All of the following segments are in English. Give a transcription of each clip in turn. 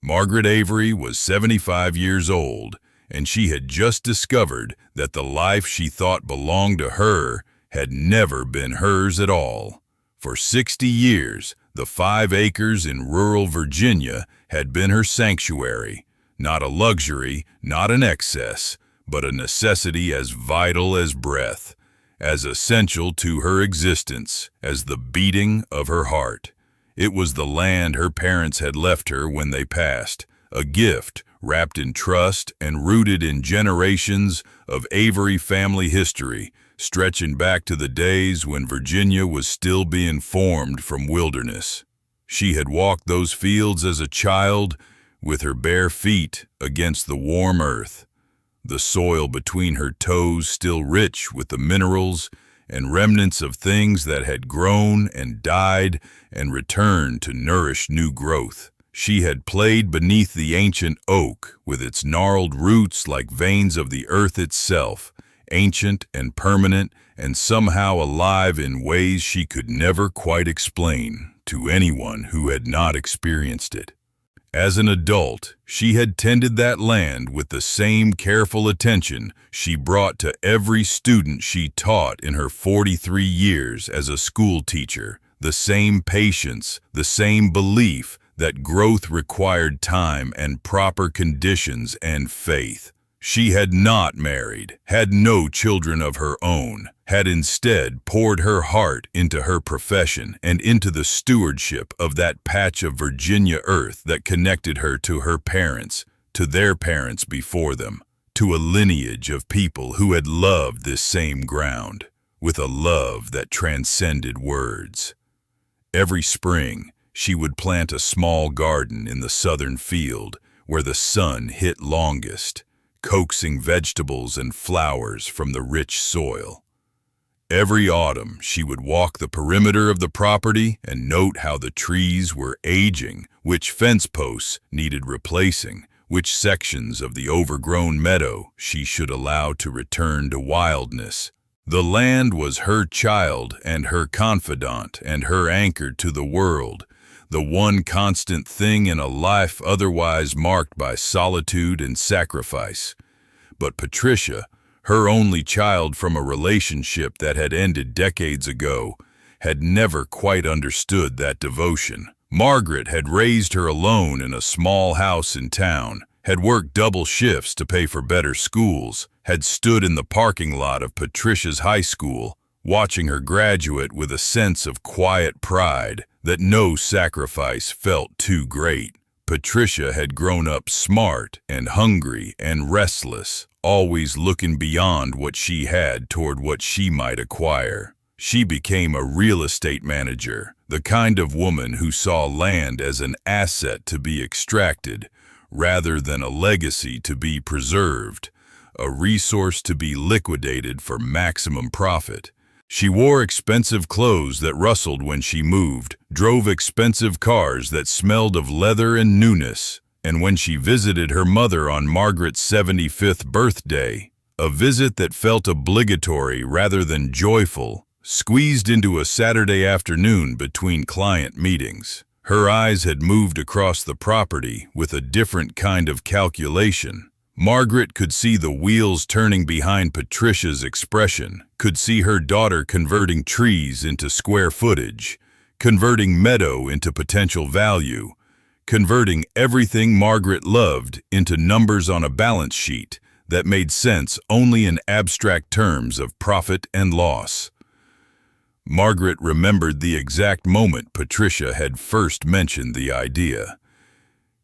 Margaret Avery was 75 years old, and she had just discovered that the life she thought belonged to her had never been hers at all. For 60 years, the 5 acres in rural Virginia had been her sanctuary, not a luxury, not an excess, but a necessity as vital as breath, as essential to her existence as the beating of her heart. It was the land her parents had left her when they passed, a gift wrapped in trust and rooted in generations of Avery family history, stretching back to the days when Virginia was still being formed from wilderness. She had walked those fields as a child with her bare feet against the warm earth, the soil between her toes still rich with the minerals and remnants of things that had grown and died and returned to nourish new growth. She had played beneath the ancient oak with its gnarled roots like veins of the earth itself, ancient and permanent and somehow alive in ways she could never quite explain to anyone who had not experienced it. As an adult, she had tended that land with the same careful attention she brought to every student she taught in her 43 years as a school teacher, the same patience, the same belief that growth required time and proper conditions and faith. She had not married, had no children of her own, had instead poured her heart into her profession and into the stewardship of that patch of Virginia earth that connected her to her parents, to their parents before them, to a lineage of people who had loved this same ground, with a love that transcended words. Every spring, she would plant a small garden in the southern field where the sun hit longest, coaxing vegetables and flowers from the rich soil. Every autumn, she would walk the perimeter of the property and note how the trees were aging, which fence posts needed replacing, which sections of the overgrown meadow she should allow to return to wildness. The land was her child and her confidant and her anchor to the world, the one constant thing in a life otherwise marked by solitude and sacrifice. But Patricia, her only child from a relationship that had ended decades ago, had never quite understood that devotion. Margaret had raised her alone in a small house in town, had worked double shifts to pay for better schools, had stood in the parking lot of Patricia's high school, watching her graduate with a sense of quiet pride that no sacrifice felt too great. Patricia had grown up smart and hungry and restless, always looking beyond what she had toward what she might acquire. She became a real estate manager, the kind of woman who saw land as an asset to be extracted, rather than a legacy to be preserved, a resource to be liquidated for maximum profit. She wore expensive clothes that rustled when she moved, drove expensive cars that smelled of leather and newness, and when she visited her mother on Margaret's 75th birthday, a visit that felt obligatory rather than joyful, squeezed into a Saturday afternoon between client meetings. Her eyes had moved across the property with a different kind of calculation. Margaret could see the wheels turning behind Patricia's expression, could see her daughter converting trees into square footage, converting meadow into potential value, converting everything Margaret loved into numbers on a balance sheet that made sense only in abstract terms of profit and loss. Margaret remembered the exact moment Patricia had first mentioned the idea.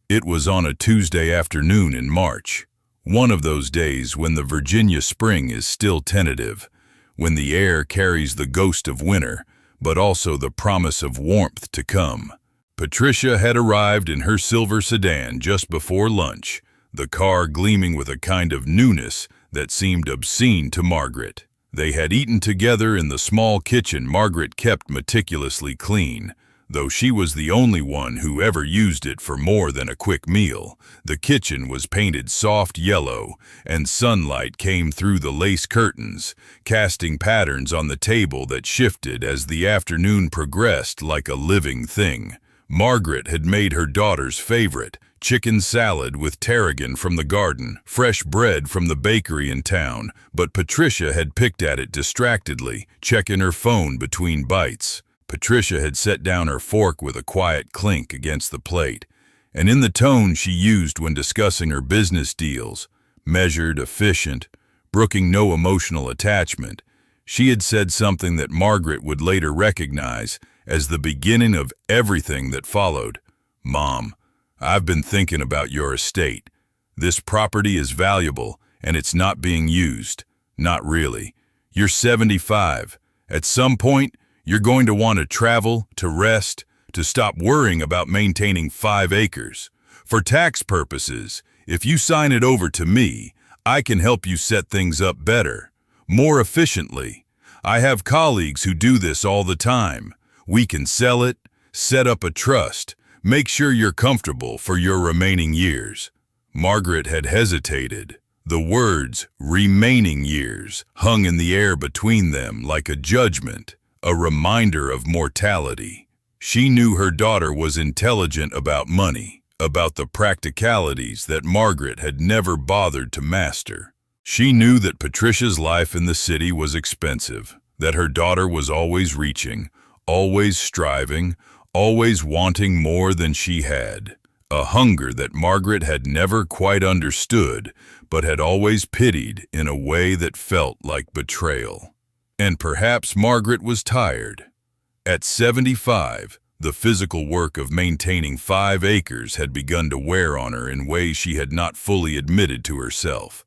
It was on a Tuesday afternoon in March. One of those days when the Virginia spring is still tentative, when the air carries the ghost of winter, but also the promise of warmth to come. Patricia had arrived in her silver sedan just before lunch, the car gleaming with a kind of newness that seemed obscene to Margaret. They had eaten together in the small kitchen Margaret kept meticulously clean, though she was the only one who ever used it for more than a quick meal. The kitchen was painted soft yellow, and sunlight came through the lace curtains, casting patterns on the table that shifted as the afternoon progressed like a living thing. Margaret had made her daughter's favorite, chicken salad with tarragon from the garden, fresh bread from the bakery in town, but Patricia had picked at it distractedly, checking her phone between bites. Patricia had set down her fork with a quiet clink against the plate, and in the tone she used when discussing her business deals, measured, efficient, brooking no emotional attachment, she had said something that Margaret would later recognize as the beginning of everything that followed. "Mom, I've been thinking about your estate. This property is valuable, and it's not being used. Not really. You're 75. At some point, you're going to want to travel, to rest, to stop worrying about maintaining 5 acres. For tax purposes, if you sign it over to me, I can help you set things up better, more efficiently. I have colleagues who do this all the time. We can sell it, set up a trust, make sure you're comfortable for your remaining years." Margaret had hesitated. The words "remaining years" hung in the air between them like a judgment, a reminder of mortality. She knew her daughter was intelligent about money, about the practicalities that Margaret had never bothered to master. She knew that Patricia's life in the city was expensive, that her daughter was always reaching, always striving, always wanting more than she had, a hunger that Margaret had never quite understood, but had always pitied in a way that felt like betrayal. And perhaps Margaret was tired. At 75, the physical work of maintaining 5 acres had begun to wear on her in ways she had not fully admitted to herself.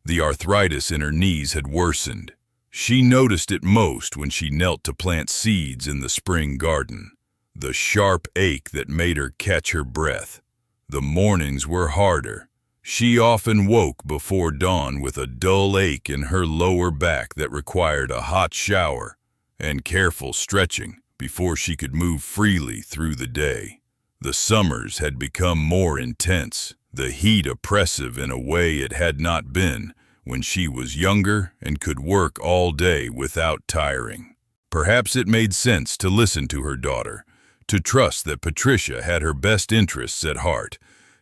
The arthritis in her knees had worsened. She noticed it most when she knelt to plant seeds in the spring garden. The sharp ache that made her catch her breath. The mornings were harder. She often woke before dawn with a dull ache in her lower back that required a hot shower and careful stretching before she could move freely through the day. The summers had become more intense, the heat oppressive in a way it had not been when she was younger and could work all day without tiring. Perhaps it made sense to listen to her daughter, to trust that Patricia had her best interests at heart,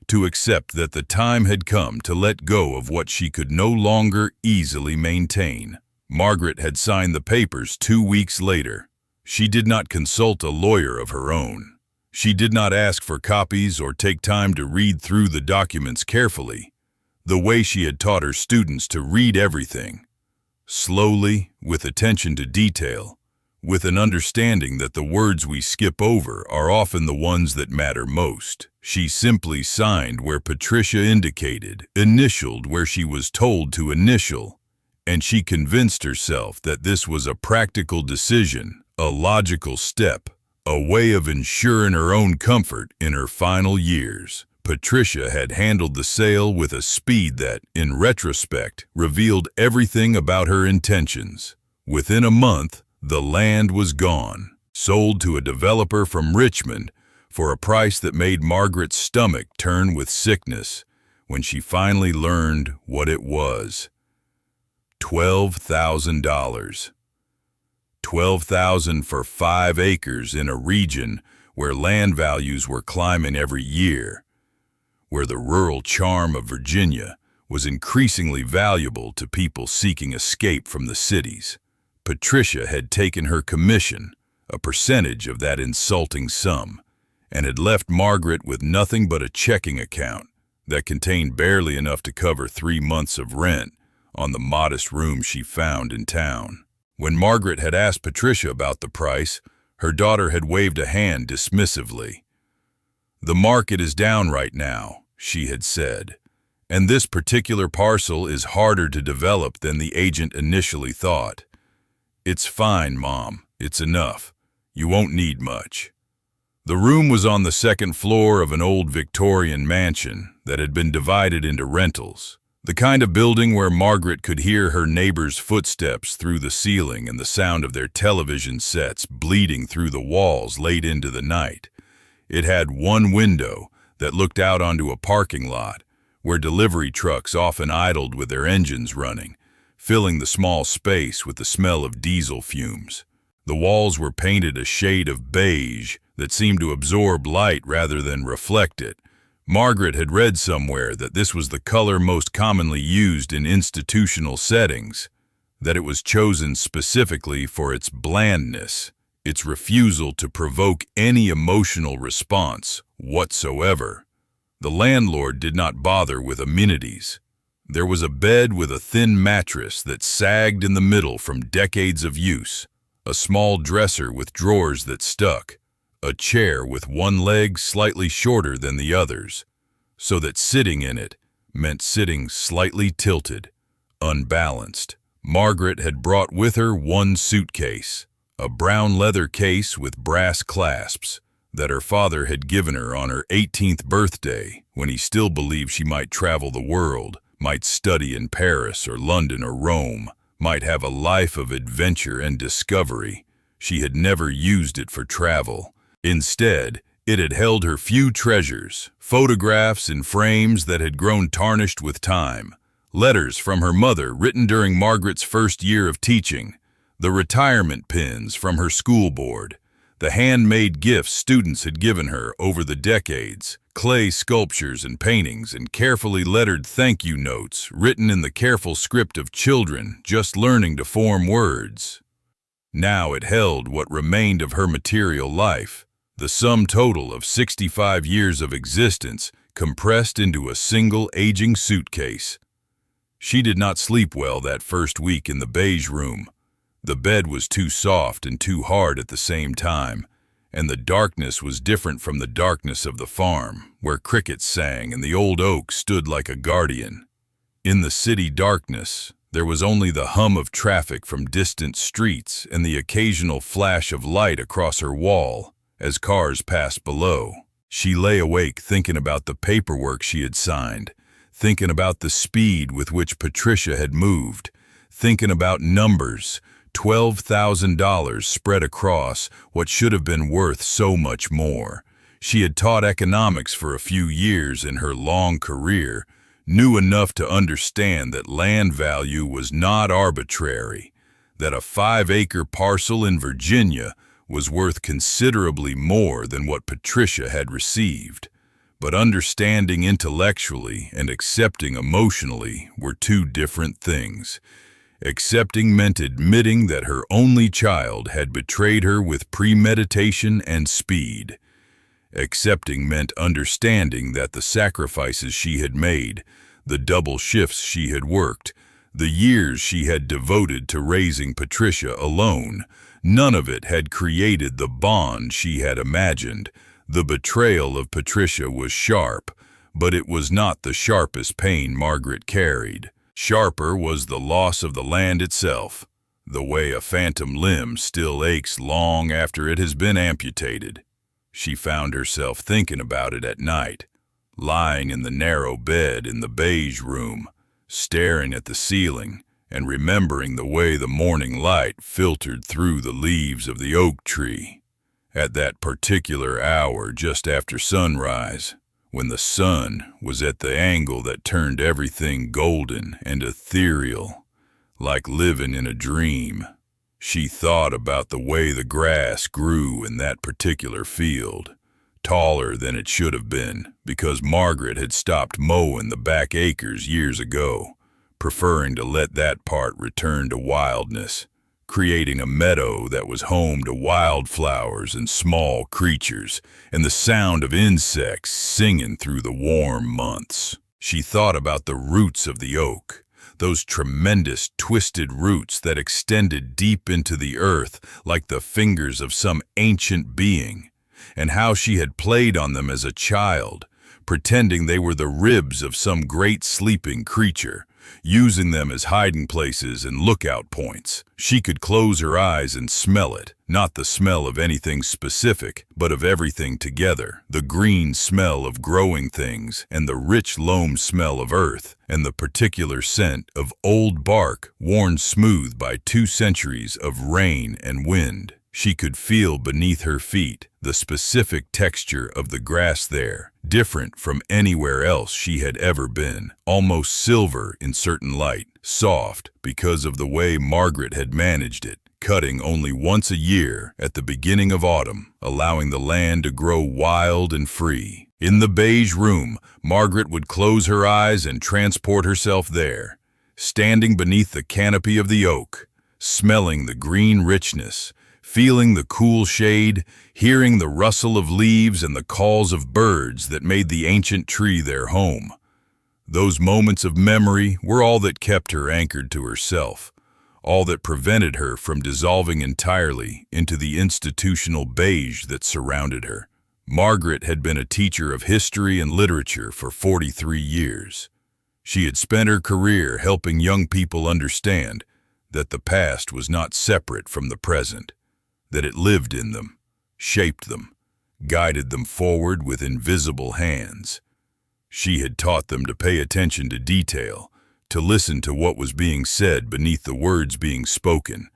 to accept that the time had come to let go of what she could no longer easily maintain. Margaret had signed the papers 2 weeks later. She did not consult a lawyer of her own. She did not ask for copies or take time to read through the documents carefully, the way she had taught her students to read everything. Slowly, with attention to detail, with an understanding that the words we skip over are often the ones that matter most. She simply signed where Patricia indicated, initialed where she was told to initial, and she convinced herself that this was a practical decision, a logical step, a way of ensuring her own comfort in her final years. Patricia had handled the sale with a speed that, in retrospect, revealed everything about her intentions. Within a month, the land was gone, sold to a developer from Richmond for a price that made Margaret's stomach turn with sickness when she finally learned what it was. $12,000. $12,000 for 5 acres in a region where land values were climbing every year, where the rural charm of Virginia was increasingly valuable to people seeking escape from the cities. Patricia had taken her commission, a percentage of that insulting sum, and had left Margaret with nothing but a checking account that contained barely enough to cover 3 months of rent on the modest room she found in town. When Margaret had asked Patricia about the price, her daughter had waved a hand dismissively. "The market is down right now," she had said, "and this particular parcel is harder to develop than the agent initially thought. It's fine, Mom. It's enough. You won't need much." The room was on the second floor of an old Victorian mansion that had been divided into rentals, the kind of building where Margaret could hear her neighbors' footsteps through the ceiling and the sound of their television sets bleeding through the walls late into the night. It had one window that looked out onto a parking lot where delivery trucks often idled with their engines running, filling the small space with the smell of diesel fumes. The walls were painted a shade of beige that seemed to absorb light rather than reflect it, Margaret had read somewhere that this was the color most commonly used in institutional settings, that it was chosen specifically for its blandness, its refusal to provoke any emotional response whatsoever. The landlord did not bother with amenities. There was a bed with a thin mattress that sagged in the middle from decades of use, a small dresser with drawers that stuck, a chair with one leg slightly shorter than the others, so that sitting in it meant sitting slightly tilted, unbalanced. Margaret had brought with her one suitcase, a brown leather case with brass clasps, that her father had given her on her 18th birthday when he still believed she might travel the world, might study in Paris or London or Rome, might have a life of adventure and discovery. She had never used it for travel. Instead, it had held her few treasures, photographs in frames that had grown tarnished with time, letters from her mother written during Margaret's first year of teaching, the retirement pins from her school board, the handmade gifts students had given her over the decades, clay sculptures and paintings, and carefully lettered thank you notes written in the careful script of children just learning to form words. Now it held what remained of her material life, the sum total of 65 years of existence compressed into a single aging suitcase. She did not sleep well that first week in the beige room. The bed was too soft and too hard at the same time, and the darkness was different from the darkness of the farm, where crickets sang and the old oak stood like a guardian. In the city darkness, there was only the hum of traffic from distant streets and the occasional flash of light across her wall as cars passed below. She lay awake thinking about the paperwork she had signed, thinking about the speed with which Patricia had moved, thinking about numbers, $12,000 spread across what should have been worth so much more. She had taught economics for a few years in her long career, knew enough to understand that land value was not arbitrary, that a 5-acre parcel in Virginia was worth considerably more than what Patricia had received. But understanding intellectually and accepting emotionally were two different things. Accepting meant admitting that her only child had betrayed her with premeditation and speed. Accepting meant understanding that the sacrifices she had made, the double shifts she had worked, the years she had devoted to raising Patricia alone, none of it had created the bond she had imagined. The betrayal of Patricia was sharp, but it was not the sharpest pain Margaret carried. Sharper was the loss of the land itself, the way a phantom limb still aches long after it has been amputated. She found herself thinking about it at night, lying in the narrow bed in the beige room, staring at the ceiling and remembering the way the morning light filtered through the leaves of the oak tree. At that particular hour just after sunrise, when the sun was at the angle that turned everything golden and ethereal, like living in a dream, she thought about the way the grass grew in that particular field, taller than it should have been because Margaret had stopped mowing the back acres years ago, preferring to let that part return to wildness, creating a meadow that was home to wildflowers and small creatures and the sound of insects singing through the warm months. She thought about the roots of the oak, those tremendous twisted roots that extended deep into the earth like the fingers of some ancient being, and how she had played on them as a child, pretending they were the ribs of some great sleeping creature, using them as hiding places and lookout points. She could close her eyes and smell it, not the smell of anything specific, but of everything together, the green smell of growing things and the rich loam smell of earth, and the particular scent of old bark worn smooth by 2 centuries of rain and wind. She could feel beneath her feet the specific texture of the grass there, different from anywhere else she had ever been, almost silver in certain light, soft because of the way Margaret had managed it, cutting only once a year at the beginning of autumn, allowing the land to grow wild and free. In the beige room, Margaret would close her eyes and transport herself there, standing beneath the canopy of the oak, smelling the green richness, feeling the cool shade, hearing the rustle of leaves and the calls of birds that made the ancient tree their home. Those moments of memory were all that kept her anchored to herself, all that prevented her from dissolving entirely into the institutional beige that surrounded her. Margaret had been a teacher of history and literature for 43 years. She had spent her career helping young people understand that the past was not separate from the present, that it lived in them, shaped them, guided them forward with invisible hands. She had taught them to pay attention to detail, to listen to what was being said beneath the words being spoken,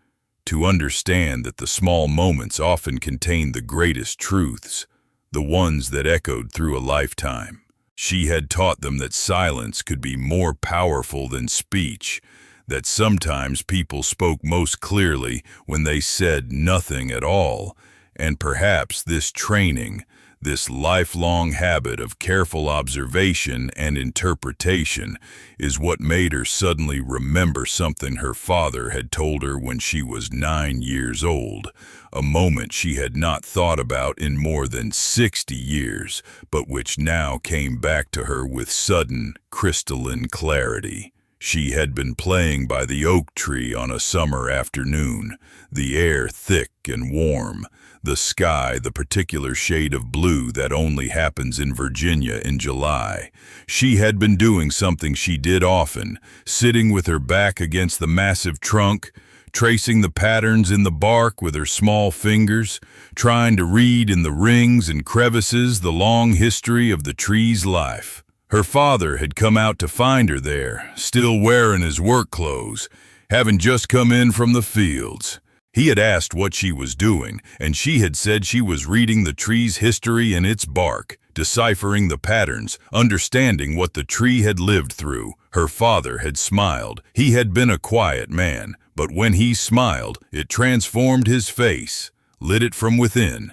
to understand that the small moments often contained the greatest truths, the ones that echoed through a lifetime. She had taught them that silence could be more powerful than speech, that sometimes people spoke most clearly when they said nothing at all, and perhaps this training, this lifelong habit of careful observation and interpretation, is what made her suddenly remember something her father had told her when she was 9 years old, a moment she had not thought about in more than 60 years, but which now came back to her with sudden, crystalline clarity. She had been playing by the oak tree on a summer afternoon, the air thick and warm, the sky the particular shade of blue that only happens in Virginia in July. She had been doing something she did often, sitting with her back against the massive trunk, tracing the patterns in the bark with her small fingers, trying to read in the rings and crevices the long history of the tree's life. Her father had come out to find her there, still wearing his work clothes, having just come in from the fields. He had asked what she was doing, and she had said she was reading the tree's history in its bark, deciphering the patterns, understanding what the tree had lived through. Her father had smiled. He had been a quiet man, but when he smiled, it transformed his face, lit it from within,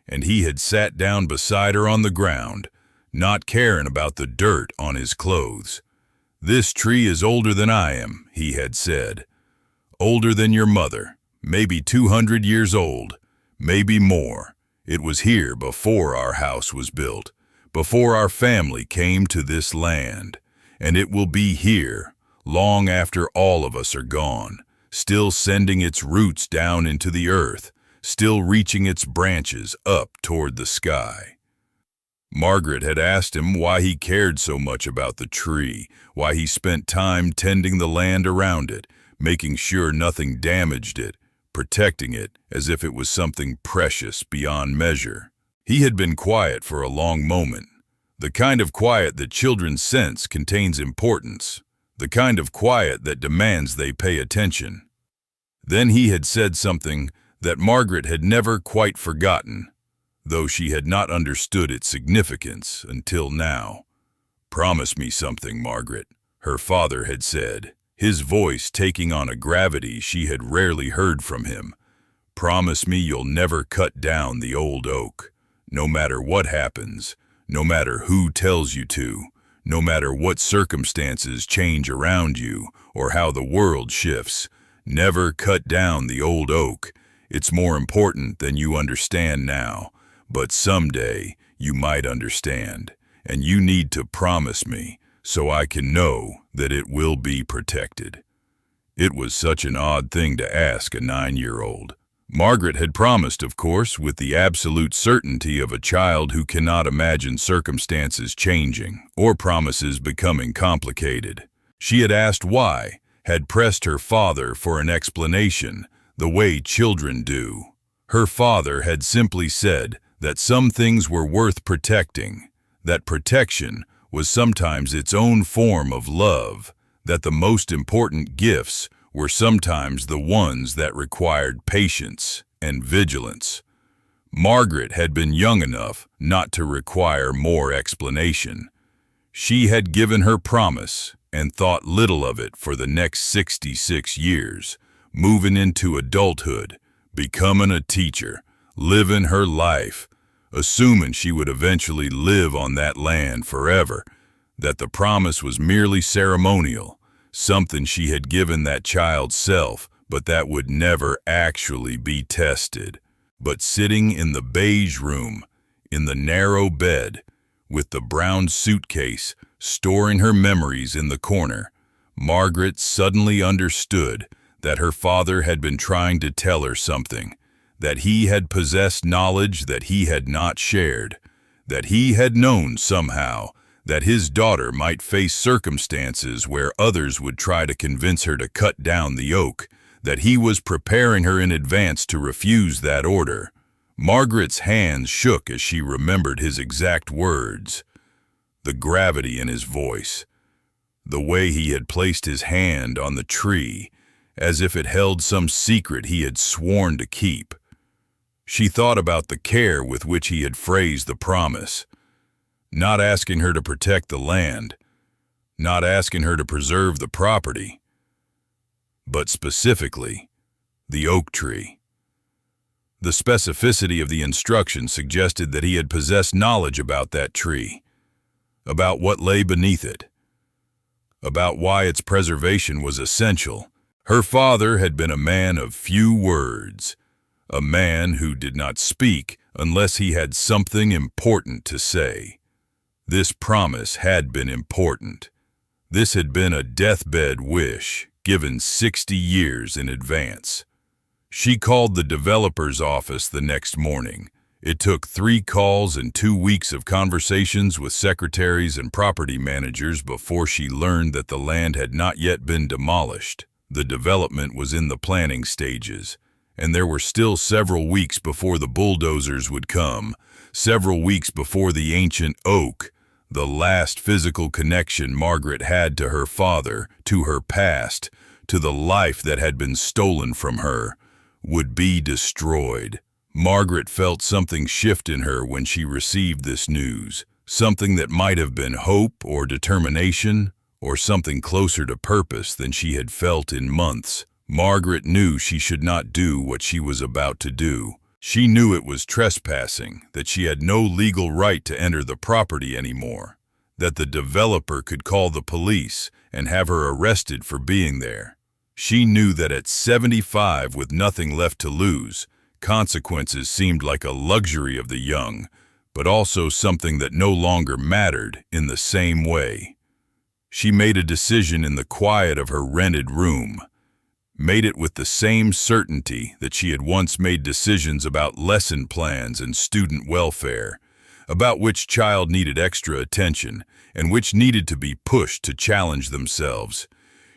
and he had sat down beside her on the ground, not caring about the dirt on his clothes. "This tree is older than I am," he had said. "Older than your mother. Maybe 200 years old, maybe more. It was here before our house was built, before our family came to this land, and it will be here long after all of us are gone, still sending its roots down into the earth, still reaching its branches up toward the sky." Margaret had asked him why he cared so much about the tree, why he spent time tending the land around it, making sure nothing damaged it, protecting it as if it was something precious beyond measure. He had been quiet for a long moment, the kind of quiet that children sense contains importance, the kind of quiet that demands they pay attention. Then he had said something that Margaret had never quite forgotten, though she had not understood its significance until now. "Promise me something, Margaret," her father had said, his voice taking on a gravity she had rarely heard from him. "Promise me you'll never cut down the old oak, no matter what happens, no matter who tells you to, no matter what circumstances change around you or how the world shifts. Never cut down the old oak. It's more important than you understand now, but someday you might understand, and you need to promise me so I can know that it will be protected." It was such an odd thing to ask a 9-year-old. Margaret had promised, of course, with the absolute certainty of a child who cannot imagine circumstances changing or promises becoming complicated. She had asked why, had pressed her father for an explanation, the way children do. Her father had simply said that some things were worth protecting, that protection was sometimes its own form of love, that the most important gifts were sometimes the ones that required patience and vigilance. Margaret had been young enough not to require more explanation. She had given her promise and thought little of it for the next 66 years, moving into adulthood, becoming a teacher, living her life, assuming she would eventually live on that land forever, that the promise was merely ceremonial, something she had given that child's self, but that would never actually be tested. But sitting in the beige room, in the narrow bed, with the brown suitcase, storing her memories in the corner, Margaret suddenly understood that her father had been trying to tell her something, that he had possessed knowledge that he had not shared, that he had known somehow that his daughter might face circumstances where others would try to convince her to cut down the oak, that he was preparing her in advance to refuse that order. Margaret's hands shook as she remembered his exact words, the gravity in his voice, the way he had placed his hand on the tree, as if it held some secret he had sworn to keep. She thought about the care with which he had phrased the promise, not asking her to protect the land, not asking her to preserve the property, but specifically, the oak tree. The specificity of the instruction suggested that he had possessed knowledge about that tree, about what lay beneath it, about why its preservation was essential. Her father had been a man of few words, a man who did not speak unless he had something important to say. This promise had been important. This had been a deathbed wish, given 60 years in advance. She called the developer's office the next morning. It took 3 calls and 2 weeks of conversations with secretaries and property managers before she learned that the land had not yet been demolished. The development was in the planning stages, and there were still several weeks before the bulldozers would come, several weeks before the ancient oak, the last physical connection Margaret had to her father, to her past, to the life that had been stolen from her, would be destroyed. Margaret felt something shift in her when she received this news, something that might have been hope or determination, or something closer to purpose than she had felt in months. Margaret knew she should not do what she was about to do. She knew it was trespassing, that she had no legal right to enter the property anymore, that the developer could call the police and have her arrested for being there. She knew that at 75, with nothing left to lose, consequences seemed like a luxury of the young, but also something that no longer mattered in the same way. She made a decision in the quiet of her rented room, made it with the same certainty that she had once made decisions about lesson plans and student welfare, about which child needed extra attention and which needed to be pushed to challenge themselves.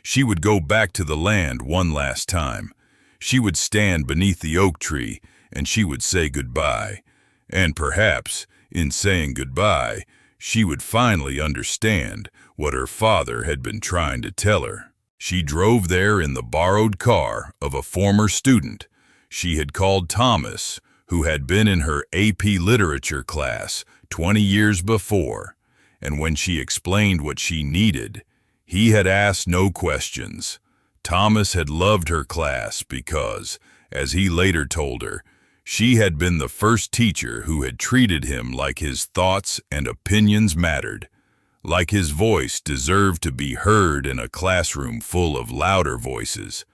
She would go back to the land one last time. She would stand beneath the oak tree and she would say goodbye. And perhaps, in saying goodbye, she would finally understand what her father had been trying to tell her. She drove there in the borrowed car of a former student. She had called Thomas, who had been in her AP Literature class 20 years before, and when she explained what she needed, he had asked no questions. Thomas had loved her class because, as he later told her, she had been the first teacher who had treated him like his thoughts and opinions mattered, like his voice deserved to be heard in a classroom full of louder voices.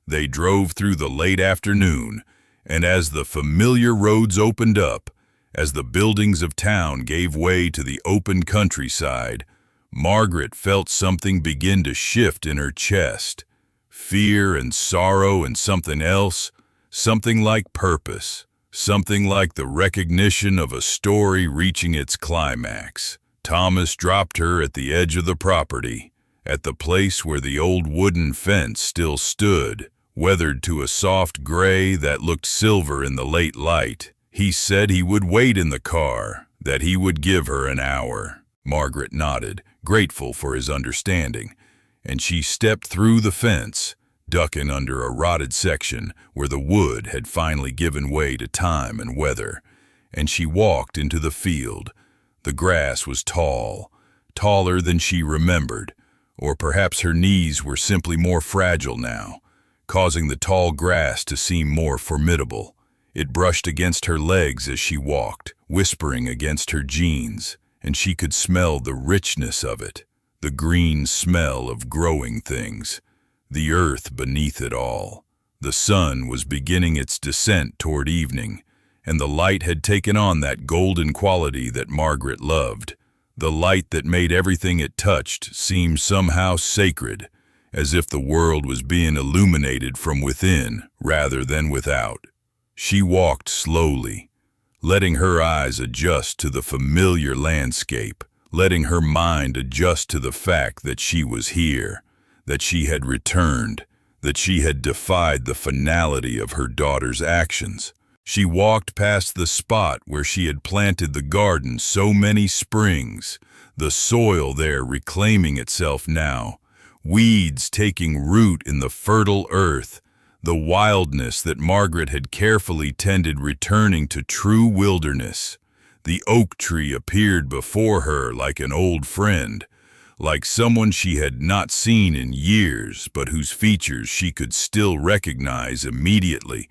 They drove through the late afternoon, and as the familiar roads opened up, as the buildings of town gave way to the open countryside, Margaret felt something begin to shift in her chest. Fear and sorrow and something else, something like purpose, something like the recognition of a story reaching its climax. Thomas dropped her at the edge of the property, at the place where the old wooden fence still stood, weathered to a soft gray that looked silver in the late light. He said he would wait in the car, that he would give her an hour. Margaret nodded, grateful for his understanding, and she stepped through the fence, ducking under a rotted section where the wood had finally given way to time and weather, and she walked into the field. The grass was tall, taller than she remembered, or perhaps her knees were simply more fragile now, causing the tall grass to seem more formidable. It brushed against her legs as she walked, whispering against her jeans, and she could smell the richness of it, the green smell of growing things, the earth beneath it all. The sun was beginning its descent toward evening, and the light had taken on that golden quality that Margaret loved, the light that made everything it touched seem somehow sacred, as if the world was being illuminated from within rather than without. She walked slowly, letting her eyes adjust to the familiar landscape, letting her mind adjust to the fact that she was here, that she had returned, that she had defied the finality of her daughter's actions. She walked past the spot where she had planted the garden so many springs, the soil there reclaiming itself now, weeds taking root in the fertile earth, the wildness that Margaret had carefully tended returning to true wilderness. The oak tree appeared before her like an old friend, like someone she had not seen in years but whose features she could still recognize immediately.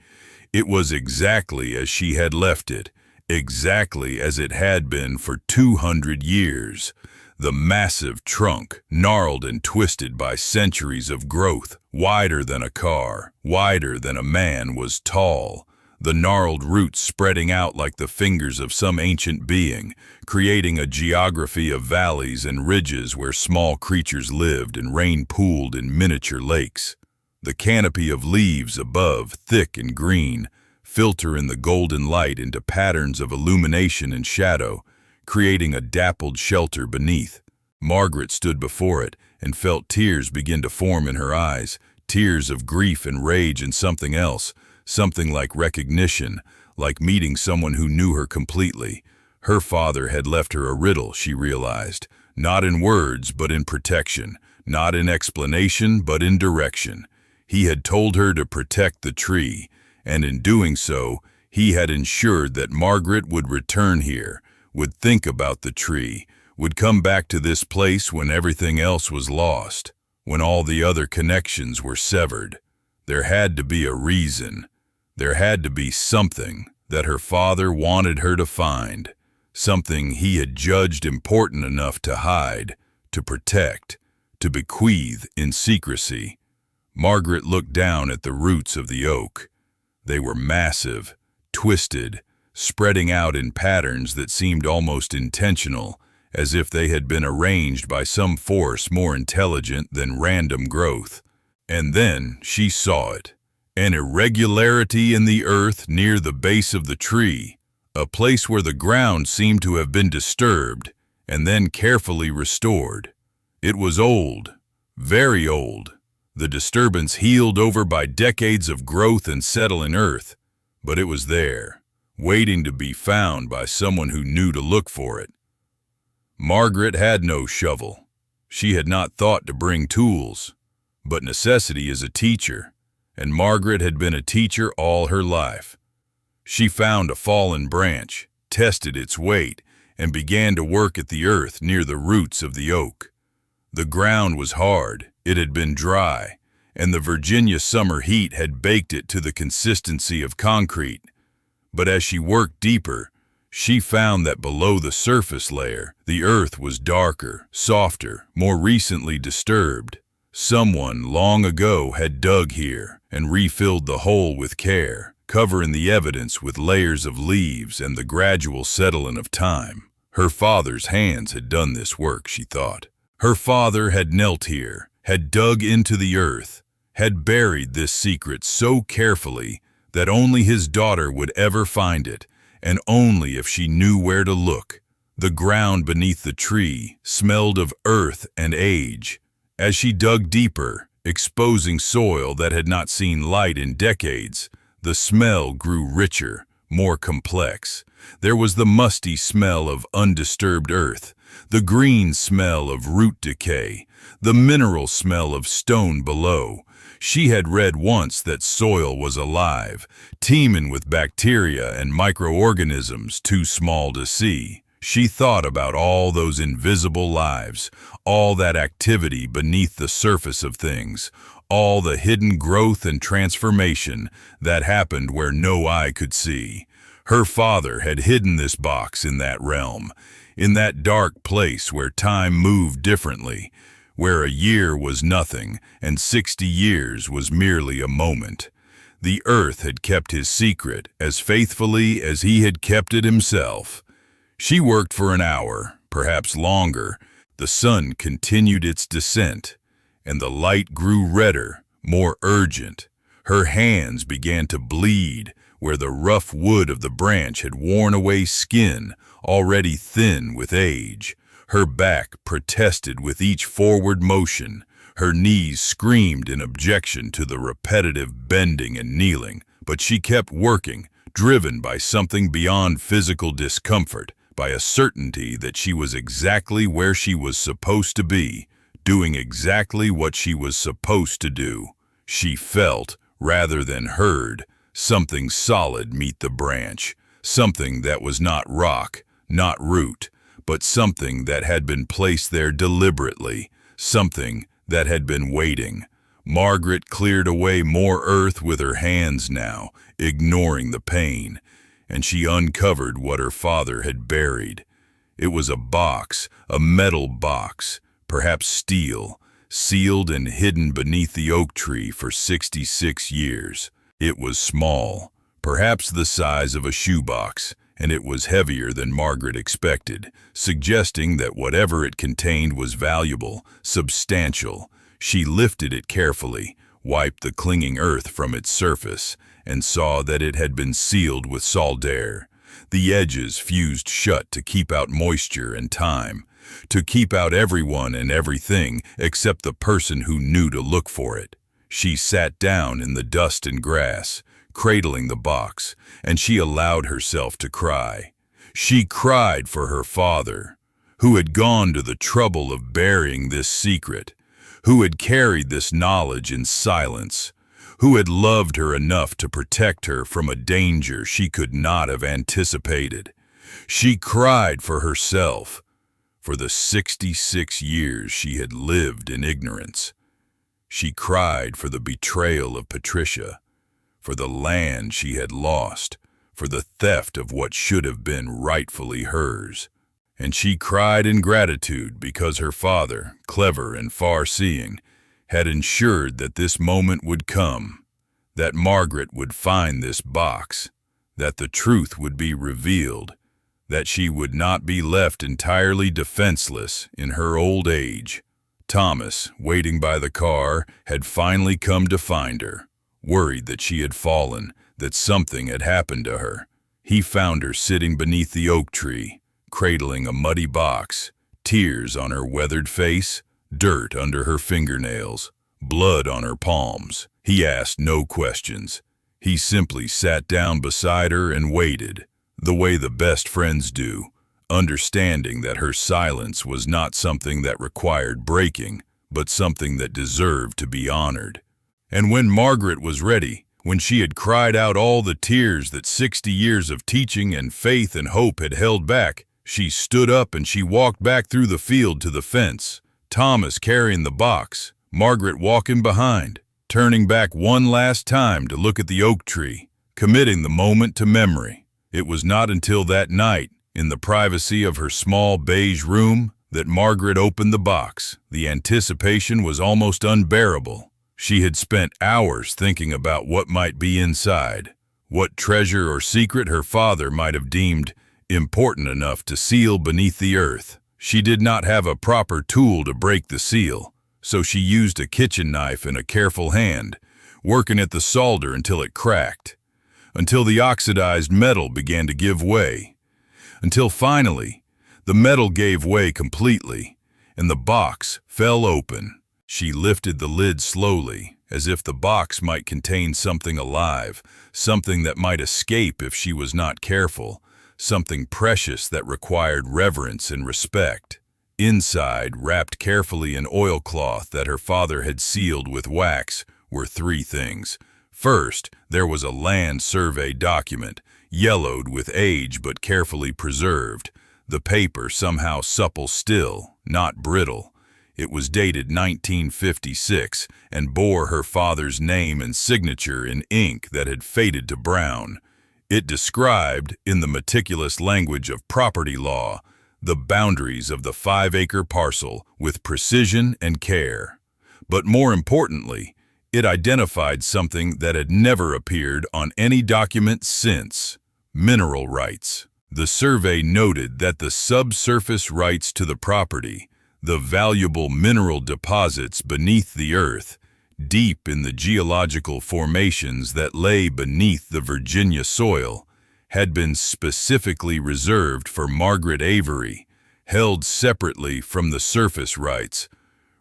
It was exactly as she had left it, exactly as it had been for 200 years. The massive trunk, gnarled and twisted by centuries of growth, wider than a car, wider than a man, was tall, the gnarled roots spreading out like the fingers of some ancient being, creating a geography of valleys and ridges where small creatures lived and rain pooled in miniature lakes. The canopy of leaves above, thick and green, filter in the golden light into patterns of illumination and shadow, creating a dappled shelter beneath. Margaret stood before it and felt tears begin to form in her eyes, tears of grief and rage and something else, something like recognition, like meeting someone who knew her completely. Her father had left her a riddle, she realized, not in words but in protection, not in explanation but in direction. He had told her to protect the tree, and in doing so, he had ensured that Margaret would return here, would think about the tree, would come back to this place when everything else was lost, when all the other connections were severed. There had to be a reason. There had to be something that her father wanted her to find, something he had judged important enough to hide, to protect, to bequeath in secrecy. Margaret looked down at the roots of the oak. They were massive, twisted, spreading out in patterns that seemed almost intentional, as if they had been arranged by some force more intelligent than random growth. And then she saw it, an irregularity in the earth near the base of the tree, a place where the ground seemed to have been disturbed and then carefully restored. It was old, very old, the disturbance healed over by decades of growth and settling earth, but it was there, waiting to be found by someone who knew to look for it. Margaret had no shovel. She had not thought to bring tools, but necessity is a teacher, and Margaret had been a teacher all her life. She found a fallen branch, tested its weight, and began to work at the earth near the roots of the oak. The ground was hard, it had been dry, and the Virginia summer heat had baked it to the consistency of concrete. But as she worked deeper, she found that below the surface layer, the earth was darker, softer, more recently disturbed. Someone long ago had dug here and refilled the hole with care, covering the evidence with layers of leaves and the gradual settling of time. Her father's hands had done this work, she thought. Her father had knelt here, had dug into the earth, had buried this secret so carefully that only his daughter would ever find it, and only if she knew where to look. The ground beneath the tree smelled of earth and age. As she dug deeper, exposing soil that had not seen light in decades, the smell grew richer, more complex. There was the musty smell of undisturbed earth, the green smell of root decay, the mineral smell of stone below. She had read once that soil was alive, teeming with bacteria and microorganisms too small to see. She thought about all those invisible lives, all that activity beneath the surface of things, all the hidden growth and transformation that happened where no eye could see. Her father had hidden this box in that realm, in that dark place where time moved differently, where a year was nothing and 60 years was merely a moment. The earth had kept his secret as faithfully as he had kept it himself. She worked for an hour, perhaps longer. The sun continued its descent, and the light grew redder, more urgent. Her hands began to bleed where the rough wood of the branch had worn away skin, already thin with age. Her back protested with each forward motion. Her knees screamed in objection to the repetitive bending and kneeling, but she kept working, driven by something beyond physical discomfort, by a certainty that she was exactly where she was supposed to be, doing exactly what she was supposed to do. She felt, rather than heard, something solid meet the branch, something that was not rock, not root, but something that had been placed there deliberately, something that had been waiting. Margaret cleared away more earth with her hands now, ignoring the pain, and she uncovered what her father had buried. It was a box, a metal box, perhaps steel, sealed and hidden beneath the oak tree for 66 years. It was small, perhaps the size of a shoebox, and it was heavier than Margaret expected, suggesting that whatever it contained was valuable, substantial. She lifted it carefully, wiped the clinging earth from its surface, and saw that it had been sealed with solder. The edges fused shut to keep out moisture and time, to keep out everyone and everything except the person who knew to look for it. She sat down in the dust and grass, cradling the box, and she allowed herself to cry. She cried for her father, who had gone to the trouble of burying this secret, who had carried this knowledge in silence, who had loved her enough to protect her from a danger she could not have anticipated. She cried for herself, for the 66 years she had lived in ignorance. She cried for the betrayal of Patricia, for the land she had lost, for the theft of what should have been rightfully hers. And she cried in gratitude because her father, clever and far-seeing, had ensured that this moment would come, that Margaret would find this box, that the truth would be revealed, that she would not be left entirely defenseless in her old age. Thomas, waiting by the car, had finally come to find her, worried that she had fallen, that something had happened to her. He found her sitting beneath the oak tree, cradling a muddy box, tears on her weathered face, dirt under her fingernails, blood on her palms. He asked no questions. He simply sat down beside her and waited, the way the best friends do, understanding that her silence was not something that required breaking, but something that deserved to be honored. And when Margaret was ready, when she had cried out all the tears that 60 years of teaching and faith and hope had held back, she stood up and she walked back through the field to the fence, Thomas carrying the box, Margaret walking behind, turning back one last time to look at the oak tree, committing the moment to memory. It was not until that night, in the privacy of her small beige room, that Margaret opened the box. The anticipation was almost unbearable. She had spent hours thinking about what might be inside, what treasure or secret her father might have deemed important enough to seal beneath the earth. She did not have a proper tool to break the seal, so she used a kitchen knife and a careful hand, working at the solder until it cracked, until the oxidized metal began to give way, until finally the metal gave way completely and the box fell open. She lifted the lid slowly, as if the box might contain something alive, something that might escape if she was not careful, something precious that required reverence and respect. Inside, wrapped carefully in oilcloth that her father had sealed with wax, were 3 things. First, there was a land survey document, yellowed with age but carefully preserved, the paper somehow supple still, not brittle. It was dated 1956 and bore her father's name and signature in ink that had faded to brown. It described, in the meticulous language of property law, the boundaries of the 5-acre parcel with precision and care. But more importantly, it identified something that had never appeared on any document since: mineral rights. The survey noted that the subsurface rights to the property, the valuable mineral deposits beneath the earth, deep in the geological formations that lay beneath the Virginia soil, had been specifically reserved for Margaret Avery, held separately from the surface rights,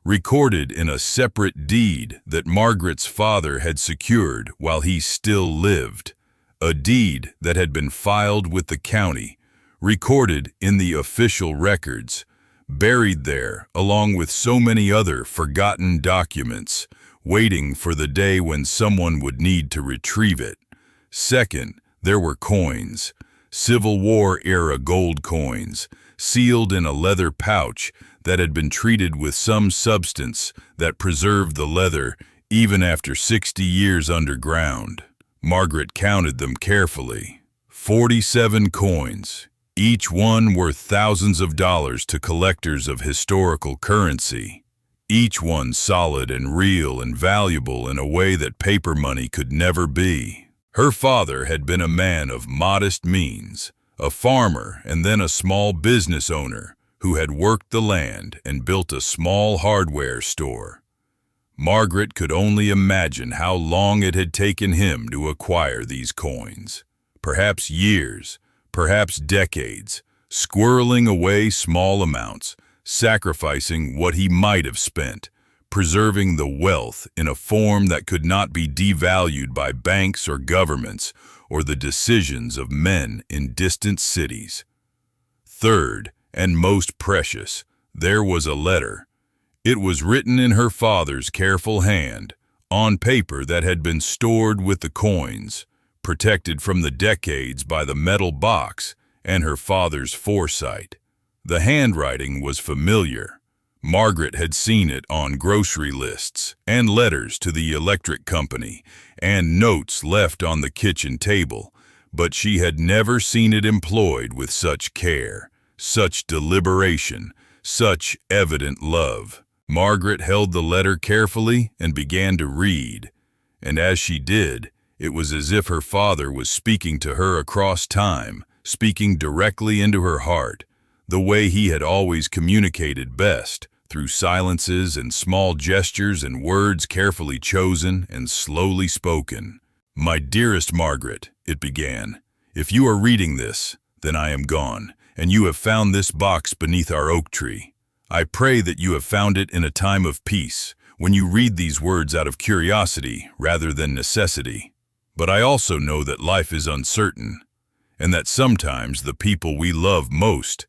recorded in a separate deed that Margaret's father had secured while he still lived, a deed that had been filed with the county, recorded in the official records, buried there along with so many other forgotten documents, waiting for the day when someone would need to retrieve it. Second, there were coins, Civil War-era gold coins, sealed in a leather pouch that had been treated with some substance that preserved the leather even after 60 years underground. Margaret counted them carefully. 47 coins, each one worth thousands of dollars to collectors of historical currency. Each one solid and real and valuable in a way that paper money could never be. Her father had been a man of modest means, a farmer and then a small business owner who had worked the land and built a small hardware store. Margaret could only imagine how long it had taken him to acquire these coins. Perhaps years, perhaps decades, squirreling away small amounts, sacrificing what he might have spent, preserving the wealth in a form that could not be devalued by banks or governments or the decisions of men in distant cities. Third, and most precious, there was a letter. It was written in her father's careful hand, on paper that had been stored with the coins, protected from the decades by the metal box and her father's foresight. The handwriting was familiar. Margaret had seen it on grocery lists and letters to the electric company and notes left on the kitchen table, but she had never seen it employed with such care, such deliberation, such evident love. Margaret held the letter carefully and began to read, and as she did, it was as if her father was speaking to her across time, speaking directly into her heart, the way he had always communicated best, through silences and small gestures and words carefully chosen and slowly spoken. "My dearest Margaret," it began, "if you are reading this, then I am gone, and you have found this box beneath our oak tree. I pray that you have found it in a time of peace, when you read these words out of curiosity rather than necessity. But I also know that life is uncertain, and that sometimes the people we love most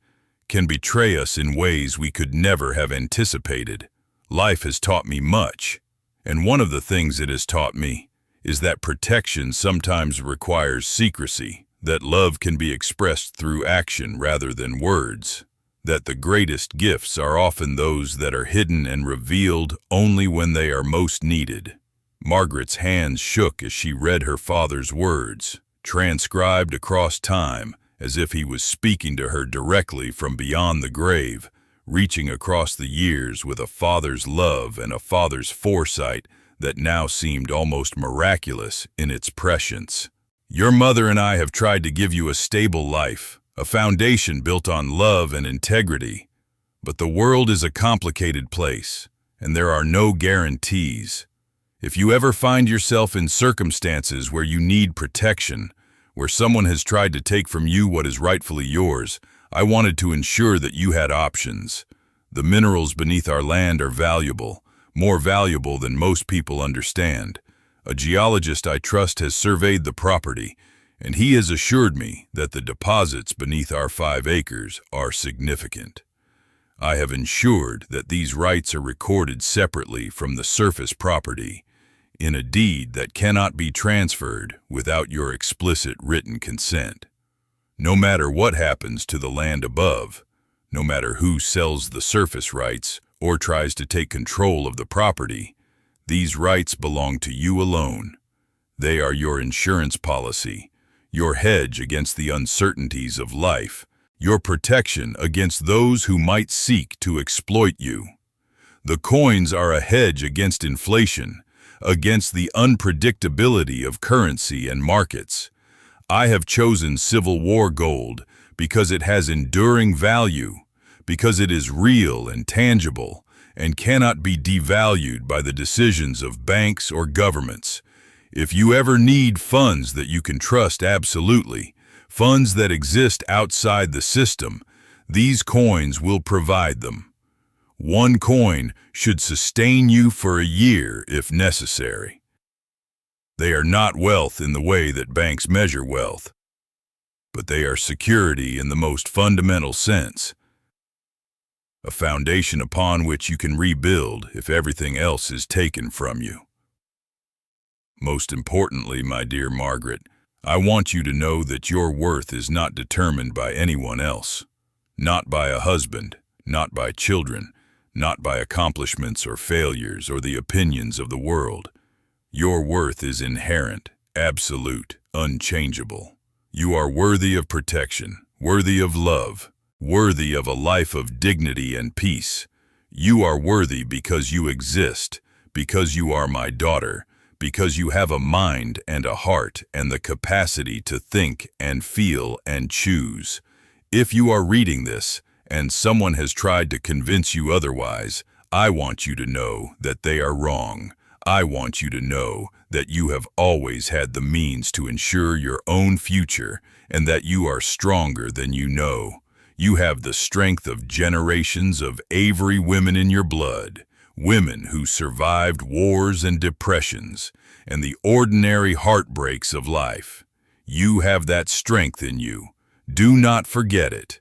can betray us in ways we could never have anticipated. Life has taught me much, and one of the things it has taught me is that protection sometimes requires secrecy, that love can be expressed through action rather than words, that the greatest gifts are often those that are hidden and revealed only when they are most needed." Margaret's hands shook as she read her father's words, transcribed across time, as if he was speaking to her directly from beyond the grave, reaching across the years with a father's love and a father's foresight that now seemed almost miraculous in its prescience. "Your mother and I have tried to give you a stable life, a foundation built on love and integrity. But the world is a complicated place, and there are no guarantees. If you ever find yourself in circumstances where you need protection, where someone has tried to take from you what is rightfully yours, I wanted to ensure that you had options. The minerals beneath our land are valuable, more valuable than most people understand. A geologist I trust has surveyed the property, and he has assured me that the deposits beneath our 5 acres are significant. I have ensured that these rights are recorded separately from the surface property, in a deed that cannot be transferred without your explicit written consent. No matter what happens to the land above, no matter who sells the surface rights or tries to take control of the property, these rights belong to you alone. They are your insurance policy, your hedge against the uncertainties of life, your protection against those who might seek to exploit you. The coins are a hedge against inflation, against the unpredictability of currency and markets. I have chosen Civil War gold because it has enduring value, because it is real and tangible, and cannot be devalued by the decisions of banks or governments. If you ever need funds that you can trust absolutely, funds that exist outside the system, these coins will provide them. One coin should sustain you for a year if necessary. They are not wealth in the way that banks measure wealth, but they are security in the most fundamental sense. A foundation upon which you can rebuild if everything else is taken from you. Most importantly, my dear Margaret, I want you to know that your worth is not determined by anyone else. Not by a husband, not by children, not by accomplishments or failures or the opinions of the world. Your worth is inherent, absolute, unchangeable. You are worthy of protection, worthy of love, worthy of a life of dignity and peace. You are worthy because you exist, because you are my daughter, because you have a mind and a heart and the capacity to think and feel and choose. If you are reading this and someone has tried to convince you otherwise, I want you to know that they are wrong. I want you to know that you have always had the means to ensure your own future and that you are stronger than you know. You have the strength of generations of Avery women in your blood. Women who survived wars and depressions and the ordinary heartbreaks of life. You have that strength in you. Do not forget it.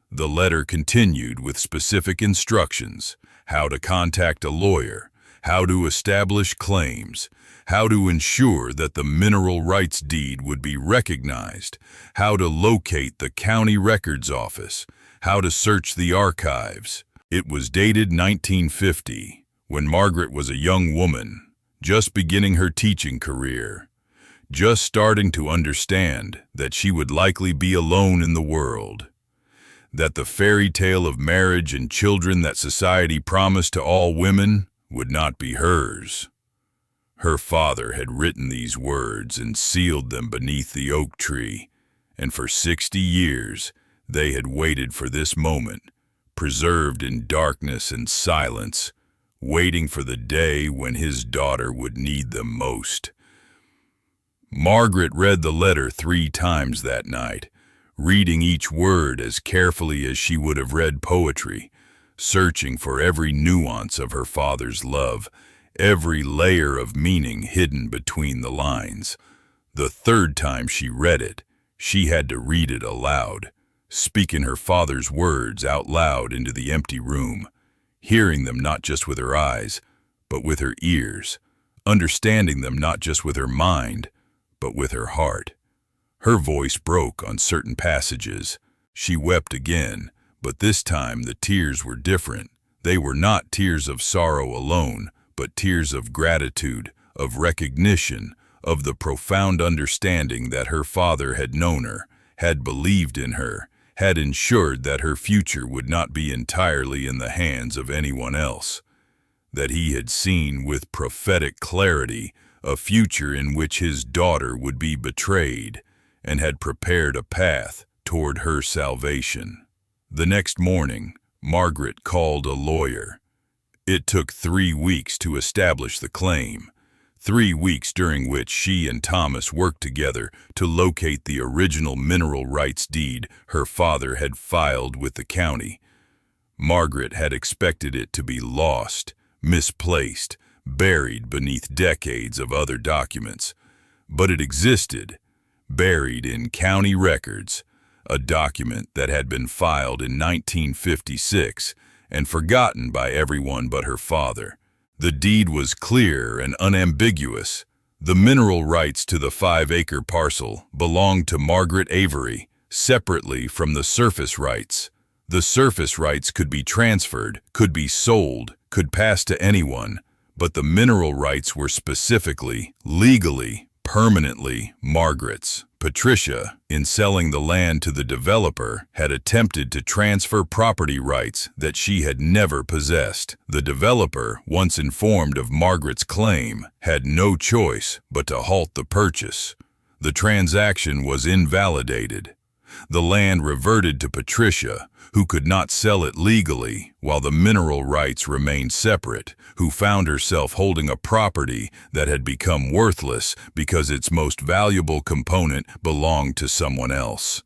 The letter continued with specific instructions: how to contact a lawyer, how to establish claims, how to ensure that the mineral rights deed would be recognized, how to locate the county records office, how to search the archives. It was dated 1950, when Margaret was a young woman, just beginning her teaching career, just starting to understand that she would likely be alone in the world, that the fairy tale of marriage and children that society promised to all women would not be hers. Her father had written these words and sealed them beneath the oak tree, and for 60 years they had waited for this moment, preserved in darkness and silence, waiting for the day when his daughter would need them most. Margaret read the letter 3 times that night, reading each word as carefully as she would have read poetry, searching for every nuance of her father's love, every layer of meaning hidden between the lines. The 3rd time she read it, she had to read it aloud, speaking her father's words out loud into the empty room, hearing them not just with her eyes, but with her ears, understanding them not just with her mind, but with her heart. Her voice broke on certain passages. She wept again, but this time the tears were different. They were not tears of sorrow alone, but tears of gratitude, of recognition, of the profound understanding that her father had known her, had believed in her, had ensured that her future would not be entirely in the hands of anyone else, that he had seen with prophetic clarity a future in which his daughter would be betrayed, and had prepared a path toward her salvation. The next morning, Margaret called a lawyer. It took 3 weeks to establish the claim, 3 weeks during which she and Thomas worked together to locate the original mineral rights deed her father had filed with the county. Margaret had expected it to be lost, misplaced, buried beneath decades of other documents, but it existed, buried in county records, a document that had been filed in 1956 and forgotten by everyone but her father. The deed was clear and unambiguous. The mineral rights to the 5-acre parcel belonged to Margaret Avery, separately from the surface rights. The surface rights could be transferred, could be sold, could pass to anyone, but the mineral rights were specifically, legally, permanently Margaret's. Patricia, in selling the land to the developer, had attempted to transfer property rights that she had never possessed. The developer, once informed of Margaret's claim, had no choice but to halt the purchase. The transaction was invalidated. The land reverted to Patricia, who could not sell it legally, while the mineral rights remained separate, who found herself holding a property that had become worthless because its most valuable component belonged to someone else.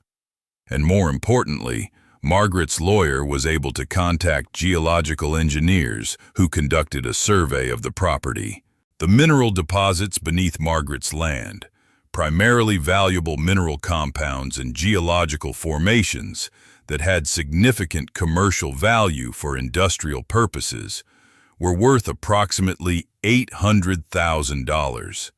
And more importantly, Margaret's lawyer was able to contact geological engineers who conducted a survey of the property. The mineral deposits beneath Margaret's land, primarily valuable mineral compounds and geological formations that had significant commercial value for industrial purposes, were worth approximately $800,000.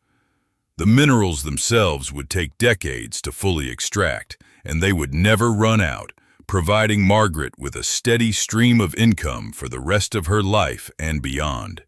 The minerals themselves would take decades to fully extract, and they would never run out, providing Margaret with a steady stream of income for the rest of her life and beyond.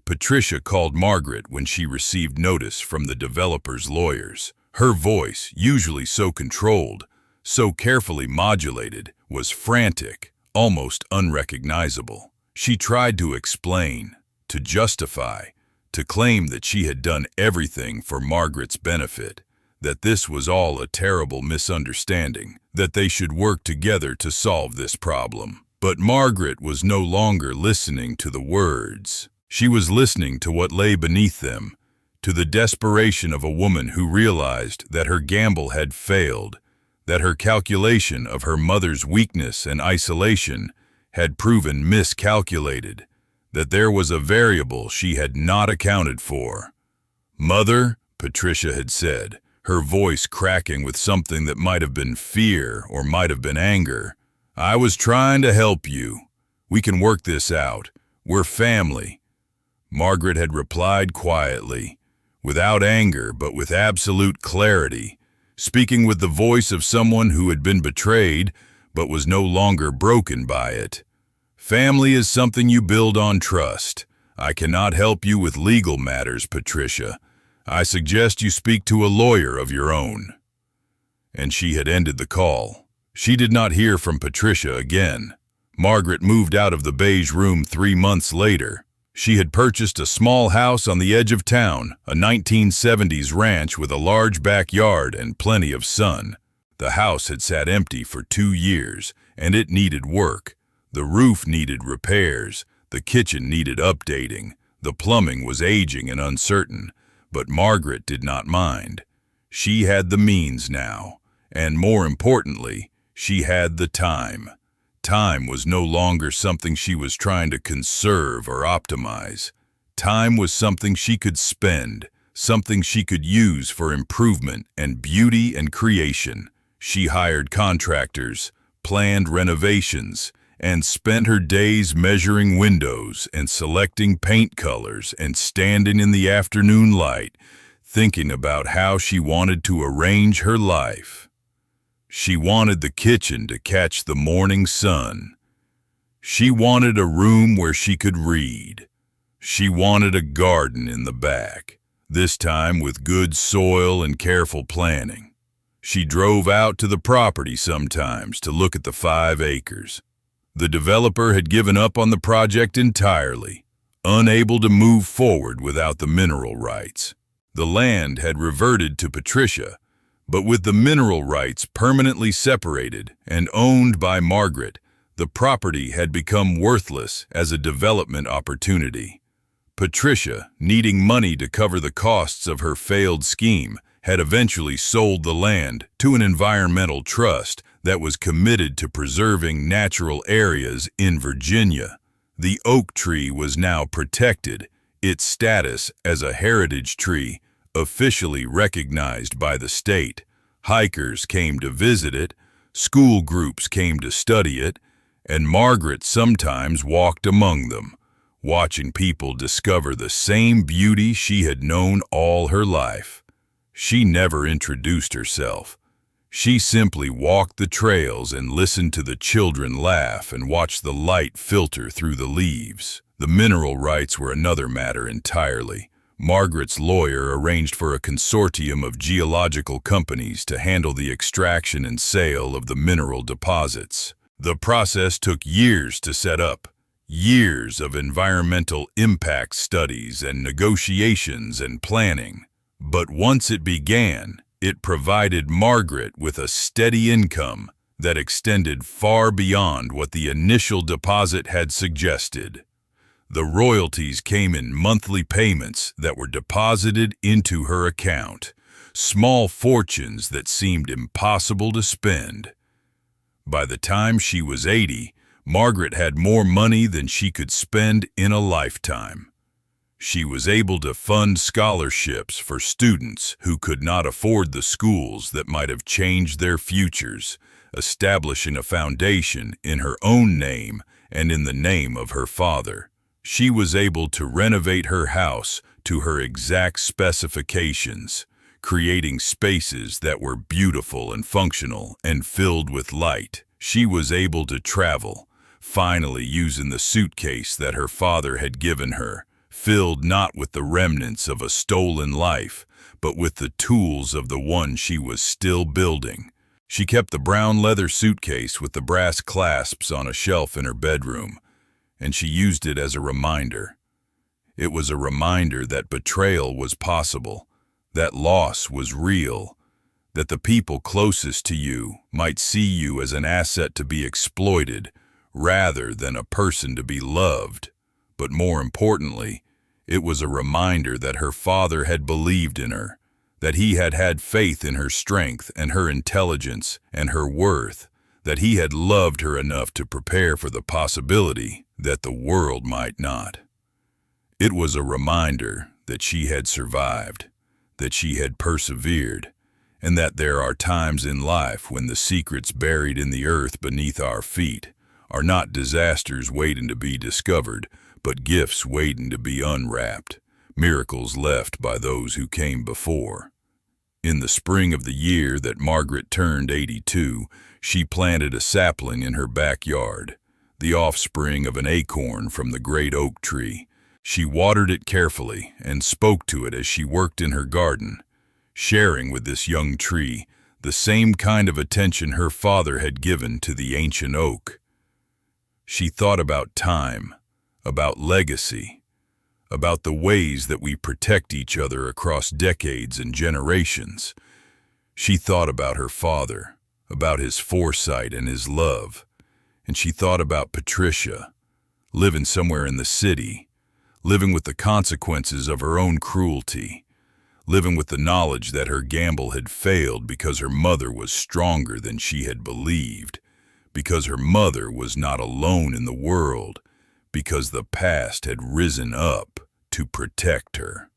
Patricia called Margaret when she received notice from the developer's lawyers. Her voice, usually so controlled, so carefully modulated, was frantic, almost unrecognizable. She tried to explain, to justify, to claim that she had done everything for Margaret's benefit, that this was all a terrible misunderstanding, that they should work together to solve this problem. But Margaret was no longer listening to the words. She was listening to what lay beneath them, to the desperation of a woman who realized that her gamble had failed, that her calculation of her mother's weakness and isolation had proven miscalculated, that there was a variable she had not accounted for. "Mother," Patricia had said, her voice cracking with something that might have been fear or might have been anger, "I was trying to help you. We can work this out. We're family." Margaret had replied quietly, without anger but with absolute clarity, speaking with the voice of someone who had been betrayed but was no longer broken by it. "Family is something you build on trust. I cannot help you with legal matters, Patricia. I suggest you speak to a lawyer of your own." And she had ended the call. She did not hear from Patricia again. Margaret moved out of the beige room 3 months later. She had purchased a small house on the edge of town, a 1970s ranch with a large backyard and plenty of sun. The house had sat empty for 2 years, and it needed work. The roof needed repairs, the kitchen needed updating, the plumbing was aging and uncertain, but Margaret did not mind. She had the means now, and more importantly, she had the time. Time was no longer something she was trying to conserve or optimize. Time was something she could spend, something she could use for improvement and beauty and creation. She hired contractors, planned renovations, and spent her days measuring windows and selecting paint colors and standing in the afternoon light, thinking about how she wanted to arrange her life. She wanted the kitchen to catch the morning sun. She wanted a room where she could read. She wanted a garden in the back, this time with good soil and careful planning. She drove out to the property sometimes to look at the 5 acres. The developer had given up on the project entirely, unable to move forward without the mineral rights. The land had reverted to Patricia, but with the mineral rights permanently separated and owned by Margaret, the property had become worthless as a development opportunity. Patricia, needing money to cover the costs of her failed scheme, had eventually sold the land to an environmental trust that was committed to preserving natural areas in Virginia. The oak tree was now protected, its status as a heritage tree officially recognized by the state. Hikers came to visit it, school groups came to study it, and Margaret sometimes walked among them, watching people discover the same beauty she had known all her life. She never introduced herself. She simply walked the trails and listened to the children laugh and watched the light filter through the leaves. The mineral rights were another matter entirely. Margaret's lawyer arranged for a consortium of geological companies to handle the extraction and sale of the mineral deposits. The process took years to set up, years of environmental impact studies and negotiations and planning. But once it began, it provided Margaret with a steady income that extended far beyond what the initial deposit had suggested. The royalties came in monthly payments that were deposited into her account, small fortunes that seemed impossible to spend. By the time she was 80, Margaret had more money than she could spend in a lifetime. She was able to fund scholarships for students who could not afford the schools that might have changed their futures, establishing a foundation in her own name and in the name of her father. She was able to renovate her house to her exact specifications, creating spaces that were beautiful and functional and filled with light. She was able to travel, finally using the suitcase that her father had given her, filled not with the remnants of a stolen life, but with the tools of the one she was still building. She kept the brown leather suitcase with the brass clasps on a shelf in her bedroom, and she used it as a reminder. It was a reminder that betrayal was possible, that loss was real, that the people closest to you might see you as an asset to be exploited rather than a person to be loved. But more importantly, it was a reminder that her father had believed in her, that he had had faith in her strength and her intelligence and her worth, that he had loved her enough to prepare for the possibility that the world might not. It was a reminder that she had survived, that she had persevered, and that there are times in life when the secrets buried in the earth beneath our feet are not disasters waiting to be discovered, but gifts waiting to be unwrapped, miracles left by those who came before. In the spring of the year that Margaret turned 82, she planted a sapling in her backyard, the offspring of an acorn from the great oak tree. She watered it carefully and spoke to it as she worked in her garden, sharing with this young tree the same kind of attention her father had given to the ancient oak. She thought about time, about legacy, about the ways that we protect each other across decades and generations. She thought about her father, about his foresight and his love, and she thought about Patricia, living somewhere in the city, living with the consequences of her own cruelty, living with the knowledge that her gamble had failed because her mother was stronger than she had believed, because her mother was not alone in the world, because the past had risen up to protect her.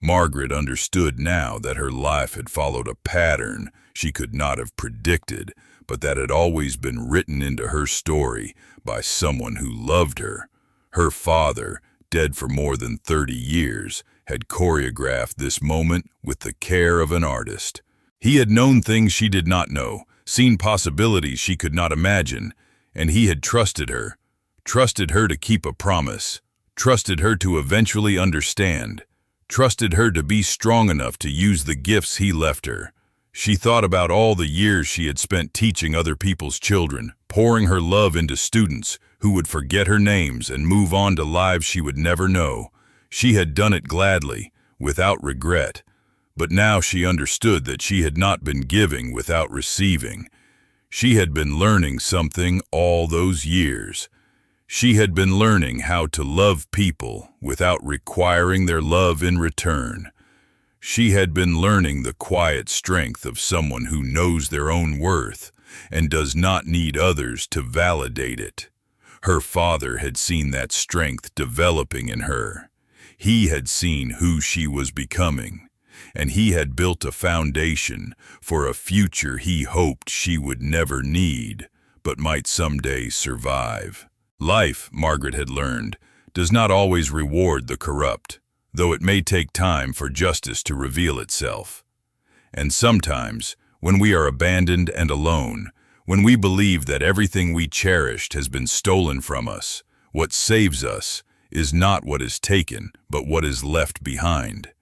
Margaret understood now that her life had followed a pattern she could not have predicted, but that had always been written into her story by someone who loved her. Her father, dead for more than 30 years, had choreographed this moment with the care of an artist. He had known things she did not know, seen possibilities she could not imagine, and he had trusted her to keep a promise, trusted her to eventually understand, trusted her to be strong enough to use the gifts he left her. She thought about all the years she had spent teaching other people's children, pouring her love into students who would forget her names and move on to lives she would never know. She had done it gladly, without regret, but now she understood that she had not been giving without receiving. She had been learning something all those years. She had been learning how to love people without requiring their love in return. She had been learning the quiet strength of someone who knows their own worth and does not need others to validate it. Her father had seen that strength developing in her. He had seen who she was becoming, and he had built a foundation for a future he hoped she would never need, but might someday survive. Life, Margaret had learned, does not always reward the corrupt, though it may take time for justice to reveal itself. And sometimes, when we are abandoned and alone, when we believe that everything we cherished has been stolen from us, what saves us is not what is taken, but what is left behind.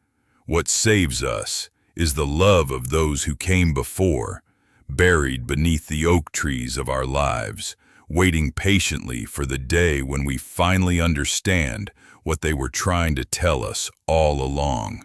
What saves us is the love of those who came before, buried beneath the oak trees of our lives, waiting patiently for the day when we finally understand what they were trying to tell us all along.